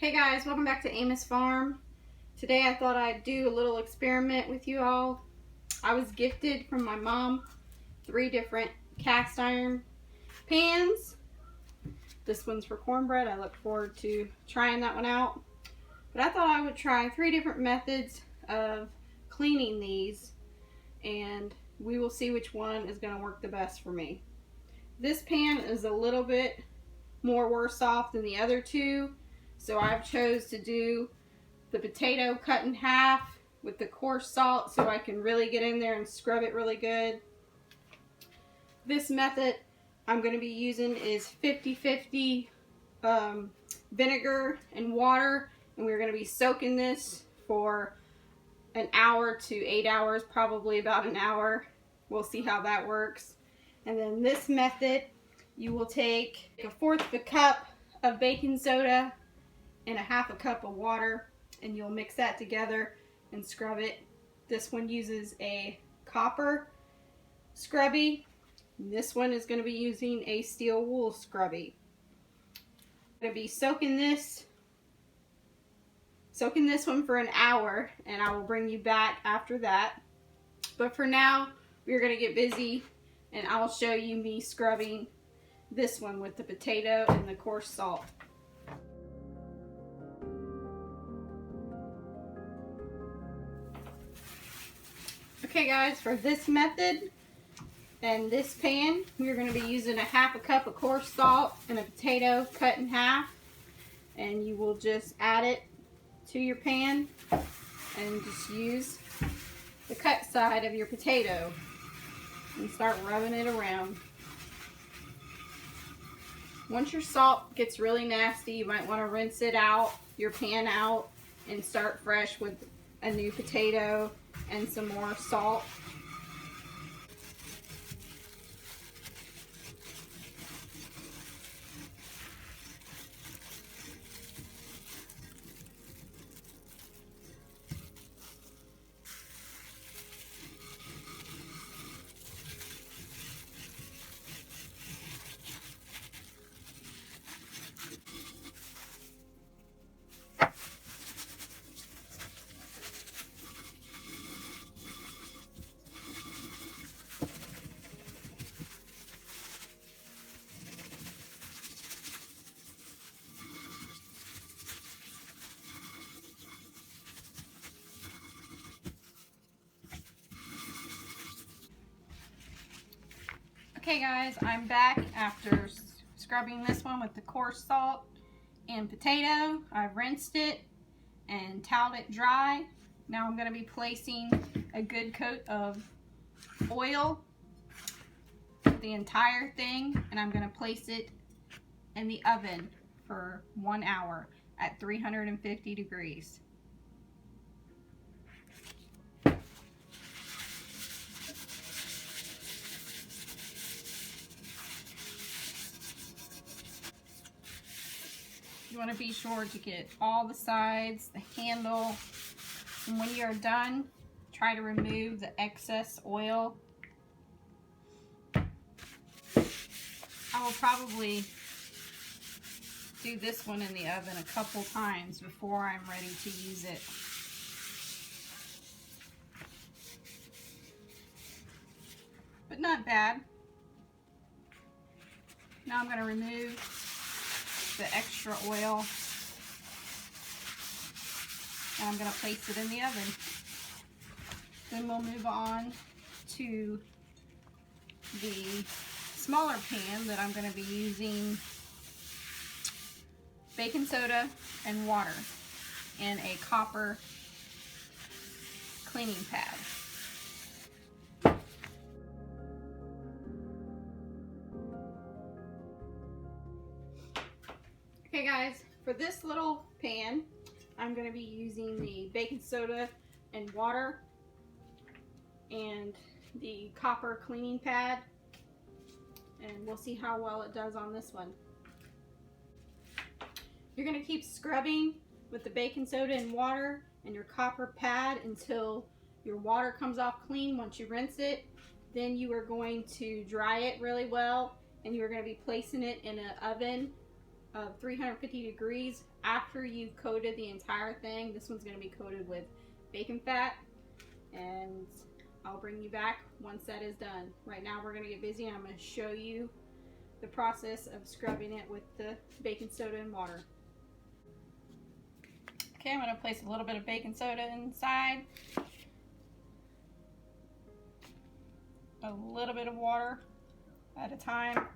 Hey guys, welcome back to Amos Farm. Today I thought I'd do a little experiment with you all. I was gifted from my mom 3 different cast iron pans. This one's for cornbread. I look forward to trying that one out. But I thought I would try 3 different methods of cleaning these, and we will see which one is going to work the best for me. This pan is a little bit more worse off than the other 2. So I've chose to do the potato cut in half with the coarse salt so I can really get in there and scrub it really good. This method I'm going to be using is 50-50 vinegar and water, and we're going to be soaking this for an hour to 8 hours, probably about an hour. We'll see how that works. And then this method, you will take 1/4 of a cup of baking soda and 1/2 cup of water, and you'll mix that together and scrub it. This one uses a copper scrubby. This one is going to be using a steel wool scrubby. I'm going to be soaking this one for an hour, and I will bring you back after that. But for now, we're going to get busy, and I'll show you me scrubbing this one with the potato and the coarse salt. Okay guys, for this method and this pan, we're going to be using 1/2 cup of coarse salt and a potato cut in half. And you will just add it to your pan and just use the cut side of your potato and start rubbing it around. Once your salt gets really nasty, you might want to rinse it out, your pan out, and start fresh with a new potato and some more salt. Okay guys, I'm back after scrubbing this one with the coarse salt and potato. I've rinsed it and toweled it dry. Now I'm going to be placing a good coat of oil, the entire thing, and I'm going to place it in the oven for 1 hour at 350 degrees. You want to be sure to get all the sides, the handle, and when you're done, try to remove the excess oil. I will probably do this one in the oven a couple times before I'm ready to use it. But not bad. Now I'm going to remove the extra oil, and I'm going to place it in the oven. Then we'll move on to the smaller pan that I'm going to be using baking soda and water and a copper cleaning pad. Okay guys, for this little pan, I'm going to be using the baking soda and water and the copper cleaning pad, and we'll see how well it does on this one. You're going to keep scrubbing with the baking soda and water and your copper pad until your water comes off clean. Once you rinse it, then you are going to dry it really well, and you're going to be placing it in an oven of 350 degrees after you've coated the entire thing. This one's going to be coated with bacon fat, and I'll bring you back once that is done. Right now we're going to get busy and I'm going to show you the process of scrubbing it with the baking soda and water. Okay, I'm going to place a little bit of baking soda inside, a little bit of water at a time.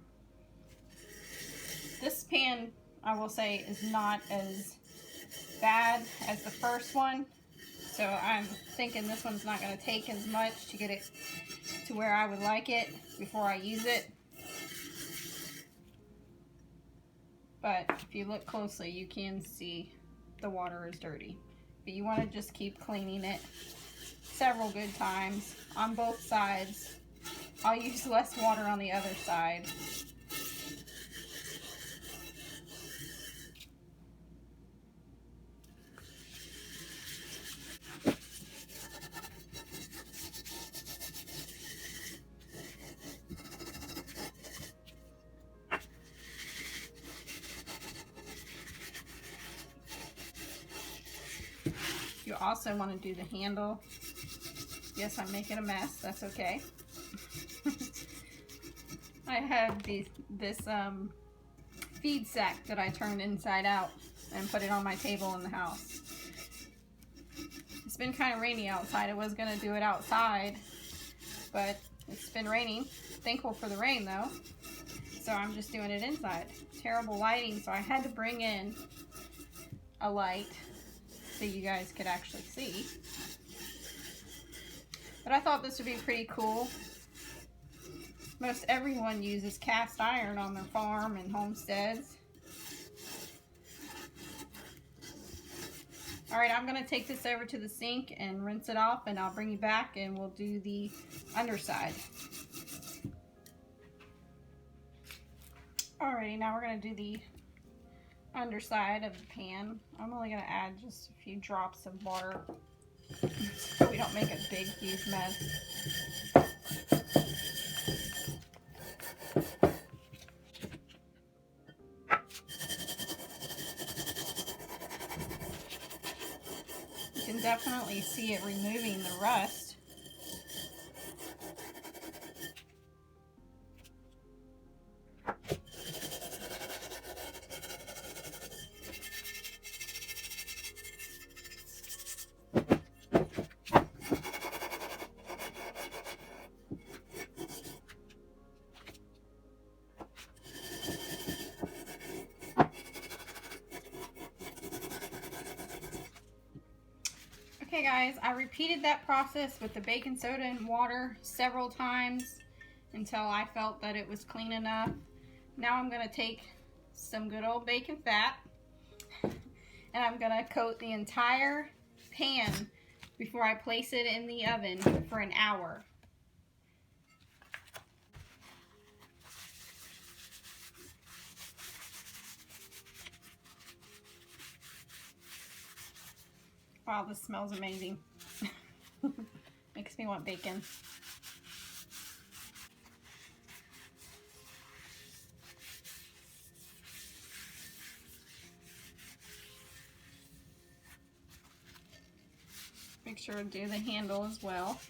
This pan, I will say, is not as bad as the first one, so I'm thinking this one's not going to take as much to get it to where I would like it before I use it. But if you look closely, you can see the water is dirty. But you want to just keep cleaning it several good times on both sides. I'll use less water on the other side. You also want to do the handle. Yes, I'm making a mess. That's okay. I have this feed sack that I turned inside out and put it on my table in the house. It's been kind of rainy outside. I was going to do it outside, but it's been raining. Thankful for the rain though. So I'm just doing it inside. Terrible lighting, so I had to bring in a light so you guys could actually see. But I thought this would be pretty cool. Most everyone uses cast iron on their farm and homesteads. Alright, I'm going to take this over to the sink and rinse it off, and I'll bring you back and we'll do the underside. Alrighty, now we're going to do the underside of the pan. I'm only going to add just a few drops of water so we don't make a big, huge mess. You can definitely see it removing the rust. Okay guys, I repeated that process with the baking soda and water several times until I felt that it was clean enough. Now I'm going to take some good old bacon fat and I'm going to coat the entire pan before I place it in the oven for an hour. Wow, this smells amazing. Makes me want bacon. Make sure to do the handle as well.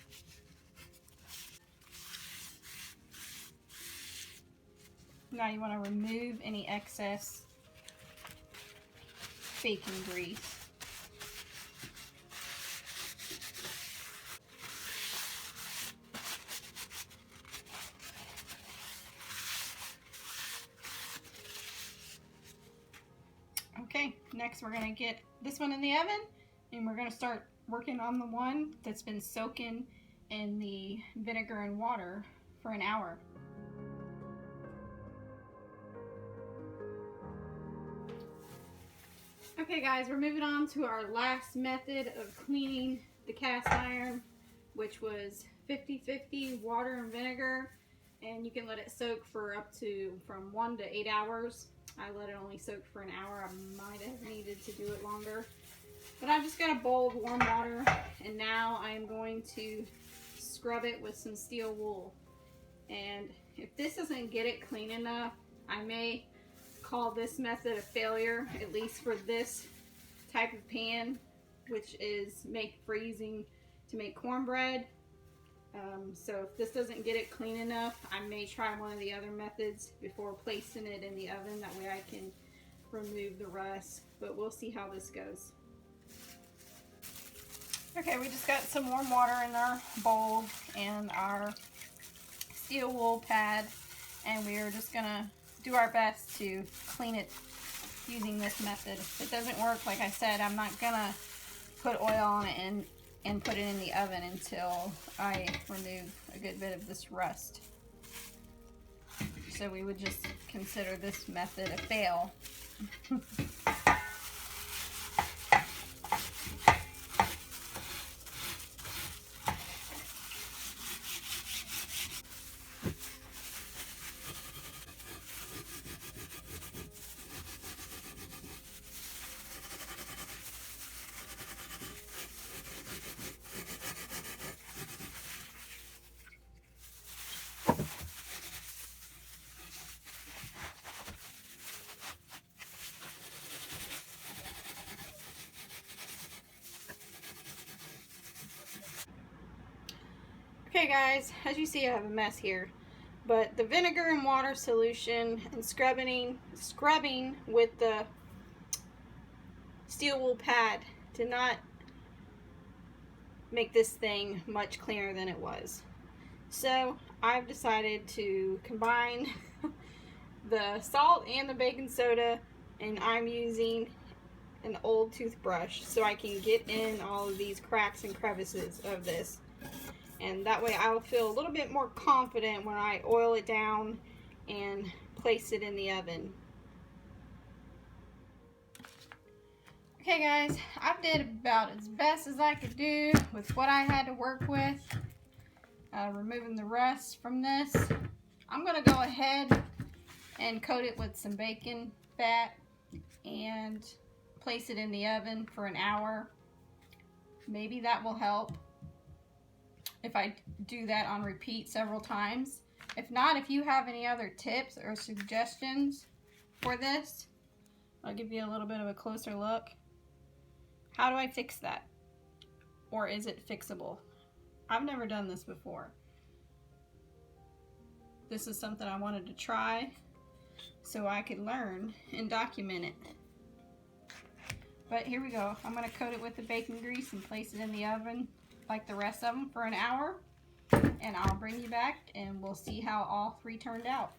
Now you want to remove any excess bacon grease. Okay, next we're going to get this one in the oven and we're going to start working on the one that's been soaking in the vinegar and water for an hour. Okay guys, we're moving on to our last method of cleaning the cast iron, which was 50-50 water and vinegar, and you can let it soak for up to from 1 to 8 hours. I let it only soak for an hour. I might have needed to do it longer. But I've just got a bowl of warm water, and now I am going to scrub it with some steel wool. And if this doesn't get it clean enough, I may call this method a failure, at least for this type of pan, which is freezing to make cornbread. So if this doesn't get it clean enough, I may try one of the other methods before placing it in the oven. That way I can remove the rust, but we'll see how this goes. Okay, we just got some warm water in our bowl and our steel wool pad, and we are just gonna do our best to clean it using this method. If it doesn't work, like I said, I'm not gonna put oil on it and put it in the oven until I remove a good bit of this rust. So we would just consider this method a fail. Okay guys, as you see I have a mess here, but the vinegar and water solution and scrubbing with the steel wool pad did not make this thing much cleaner than it was. So I've decided to combine the salt and the baking soda, and I'm using an old toothbrush so I can get in all of these cracks and crevices of this. And that way I'll feel a little bit more confident when I oil it down and place it in the oven. Okay guys, I did about as best as I could do with what I had to work with, removing the rust from this. I'm going to go ahead and coat it with some bacon fat and place it in the oven for an hour. Maybe that will help if I do that on repeat several times. If not, if you have any other tips or suggestions for this, I'll give you a little bit of a closer look. How do I fix that? Or is it fixable? I've never done this before. This is something I wanted to try so I could learn and document it. But here we go. I'm going to coat it with the bacon grease and place it in the oven like the rest of them for an hour, and I'll bring you back and we'll see how all three turned out.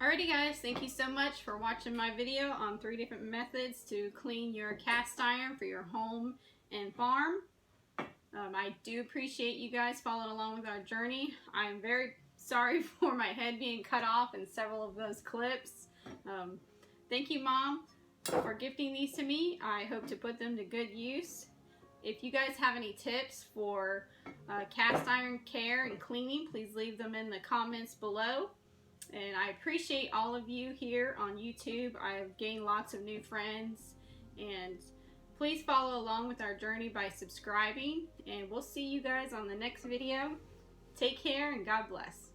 Alrighty guys, thank you so much for watching my video on 3 different methods to clean your cast iron for your home and farm. I do appreciate you guys following along with our journey. I'm very sorry for my head being cut off in several of those clips. Thank you, Mom, for gifting these to me. I hope to put them to good use. If you guys have any tips for cast iron care and cleaning, please leave them in the comments below. And I appreciate all of you here on YouTube. I've gained lots of new friends, and please follow along with our journey by subscribing, and we'll see you guys on the next video. Take care and God bless.